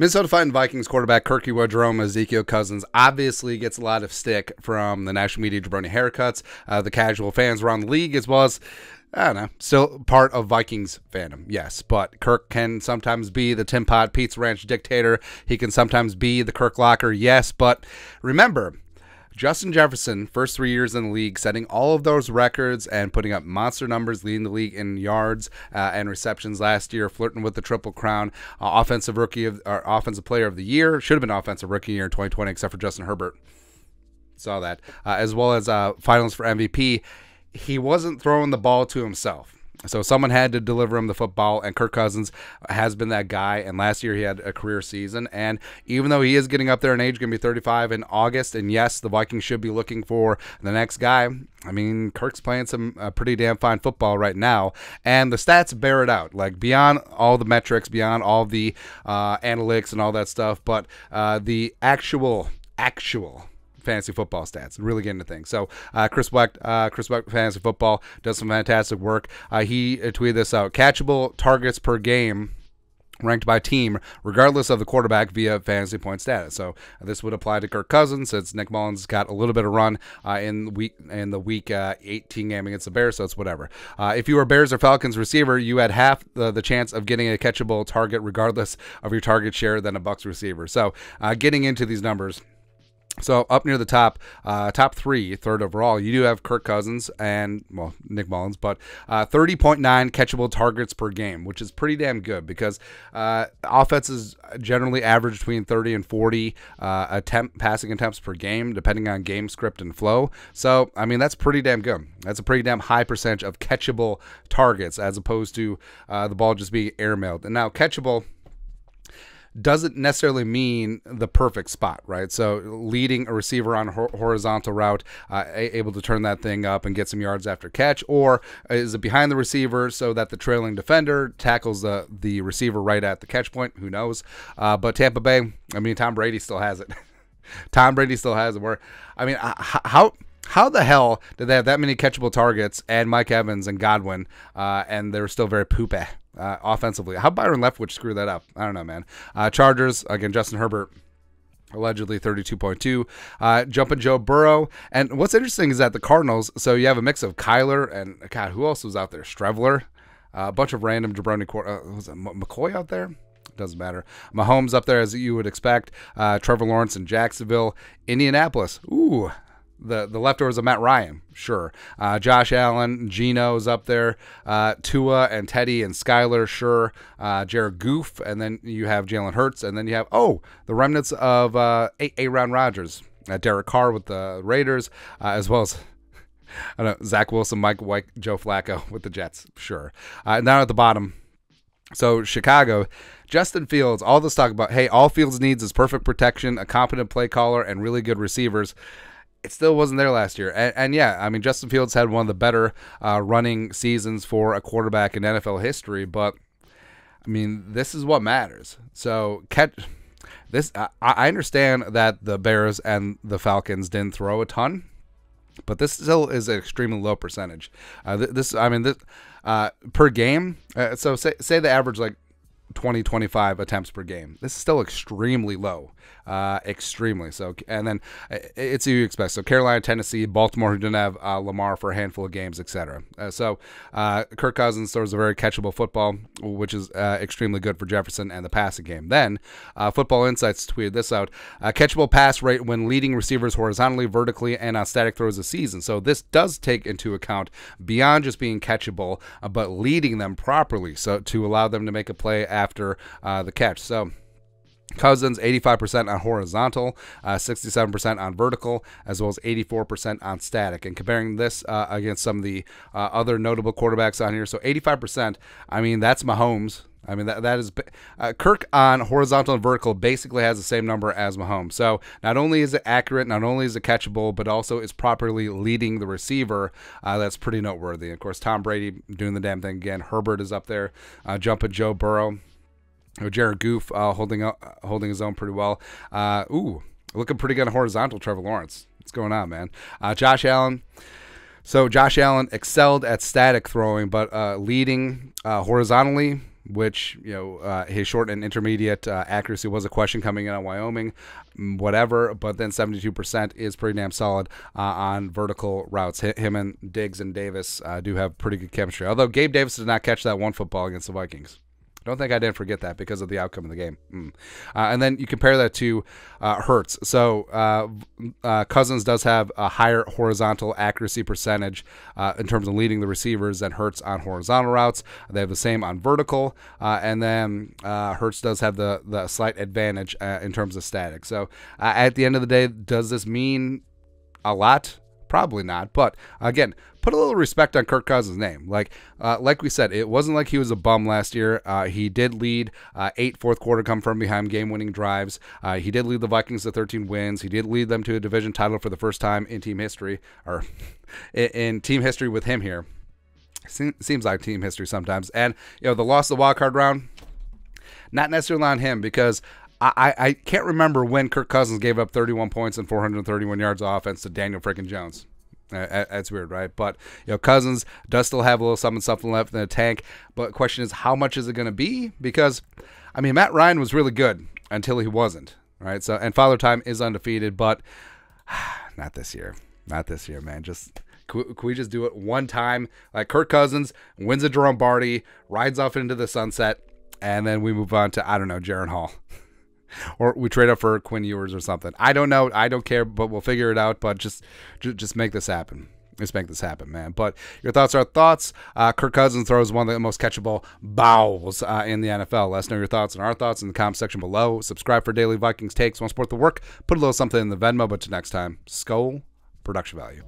Minnesota Fighting Vikings quarterback Kirk Couins, JEROME, Ezekiel Cousins obviously gets a lot of stick from the national media jabroni haircuts, the casual fans around the league, as well as, I don't know, still part of Vikings fandom, yes. But Kirk can sometimes be the Tim Pot Pizza Ranch dictator. He can sometimes be the Kirk Locker, yes. But remember, Justin Jefferson, first 3 years in the league, setting all of those records and putting up monster numbers, leading the league in yards and receptions last year, flirting with the Triple Crown, offensive player of the year. Should have been offensive rookie year in 2020, except for Justin Herbert. Saw that. As well as finals for MVP. He wasn't throwing the ball to himself. So someone had to deliver him the football, and Kirk Cousins has been that guy. And last year he had a career season. And even though he is getting up there in age, going to be 35 in August, and yes, the Vikings should be looking for the next guy. I mean, Kirk's playing some pretty damn fine football right now, and the stats bear it out. Like, beyond all the metrics, beyond all the analytics and all that stuff, but the actual fantasy football stats, really getting into things. So Chris Wecht, Fantasy Football, does some fantastic work. He tweeted this out: catchable targets per game ranked by team, regardless of the quarterback, via fantasy point status. So this would apply to Kirk Cousins, since Nick Mullins got a little bit of run in the week 18 game against the Bears, so it's whatever. If you were Bears or Falcons receiver, you had half the chance of getting a catchable target, regardless of your target share, than a Bucs receiver. So getting into these numbers. So up near the top, top three, third overall, you do have Kirk Cousins and, well, Nick Mullins, but 30.9 catchable targets per game, which is pretty damn good, because offenses generally average between 30 and 40 passing attempts per game, depending on game script and flow. So, I mean, that's pretty damn good. That's a pretty damn high percentage of catchable targets, as opposed to the ball just being airmailed. And now, catchable doesn't necessarily mean the perfect spot, right? So leading a receiver on a horizontal route, able to turn that thing up and get some yards after catch, or is it behind the receiver so that the trailing defender tackles the receiver right at the catch point? Who knows? But Tampa Bay, I mean, Tom Brady still has it. Tom Brady still has it. Where, I mean, how the hell did they have that many catchable targets and Mike Evans and Godwin, and they were still very poopy offensively? How Byron Leftwich screwed that up? I don't know, man. Chargers, again, Justin Herbert, allegedly 32.2. Jumping Joe Burrow. And what's interesting is that the Cardinals, so you have a mix of Kyler and, God, who else was out there? Strevler. A bunch of random jabroni. Was it McCoy out there? Doesn't matter. Mahomes up there, as you would expect. Trevor Lawrence in Jacksonville. Indianapolis. Ooh. The leftovers of Matt Ryan, sure. Josh Allen, Geno's up there. Tua and Teddy and Skyler, sure. Jared Goff, and then you have Jalen Hurts, and then you have, the remnants of Aaron Rodgers. Derek Carr with the Raiders, as well as, I don't know, Zach Wilson, Mike White, Joe Flacco with the Jets, sure. Now at the bottom, so Chicago, Justin Fields, all this talk about, hey, all Fields needs is perfect protection, a competent play caller, and really good receivers. It still wasn't there last year. And yeah, I mean, Justin Fields had one of the better running seasons for a quarterback in NFL history, but I mean, this is what matters. So I understand that the Bears and the Falcons didn't throw a ton, but this still is an extremely low percentage. Per game, so say the average like 20-25 attempts per game. This is still extremely low. Extremely so. And then it's who you expect. So Carolina, Tennessee, Baltimore, who didn't have Lamar for a handful of games, etc. So Kirk Cousins throws a very catchable football, which is extremely good for Jefferson and the passing game. Then Football Insights tweeted this out: catchable pass rate when leading receivers horizontally, vertically, and on static throws a season. So this does take into account beyond just being catchable, but leading them properly, so to allow them to make a play after the catch. So Cousins, 85% on horizontal, 67% on vertical, as well as 84% on static. And comparing this against some of the other notable quarterbacks on here, so 85%, I mean, that's Mahomes. I mean, that is Kirk on horizontal and vertical basically has the same number as Mahomes. So not only is it accurate, not only is it catchable, but also is properly leading the receiver. That's pretty noteworthy. Of course, Tom Brady doing the damn thing again. Herbert is up there. Jumping Joe Burrow. Jared Goff holding his own pretty well. Looking pretty good on horizontal, Trevor Lawrence. What's going on, man? Josh Allen. So Josh Allen excelled at static throwing, but leading horizontally which, his short and intermediate accuracy was a question coming in on Wyoming, whatever, but then 72% is pretty damn solid on vertical routes. Him and Diggs and Davis do have pretty good chemistry, although Gabe Davis did not catch that one football against the Vikings. Don't think I didn't forget that because of the outcome of the game. And then you compare that to Hurts. So Cousins does have a higher horizontal accuracy percentage in terms of leading the receivers than Hurts on horizontal routes. They have the same on vertical. And then Hurts does have the slight advantage in terms of static. So at the end of the day, does this mean a lot? Probably not. But again, put a little respect on Kirk Cousins' name. Like we said, it wasn't like he was a bum last year. He did lead 8 fourth quarter come from behind game-winning drives. He did lead the Vikings to 13 wins. He did lead them to a division title for the first time in team history, or in team history with him here. Seems like team history sometimes. And the loss of the wild card round, not necessarily on him, because I can't remember when Kirk Cousins gave up 31 points and 431 yards of offense to Daniel freaking Jones. That's weird, right? But Cousins does still have a little something left in the tank. But the question is, how much is it going to be? Because Matt Ryan was really good until he wasn't, right? So, and Father Time is undefeated, but not this year. Not this year, man. Can we just do it one time? Like Kirk Cousins wins a Jerome Barty, rides off into the sunset, and then we move on to, I don't know, Jaron Hall. Or we trade up for Quinn Ewers or something. I don't know. I don't care, but we'll figure it out. But just make this happen. Just make this happen, man. But your thoughts are thoughts. Kirk Cousins throws one of the most catchable balls in the NFL. Let us know your thoughts and our thoughts in the comment section below. Subscribe for daily Vikings takes. Want to support the work? Put a little something in the Venmo. But till next time, Skol, production value.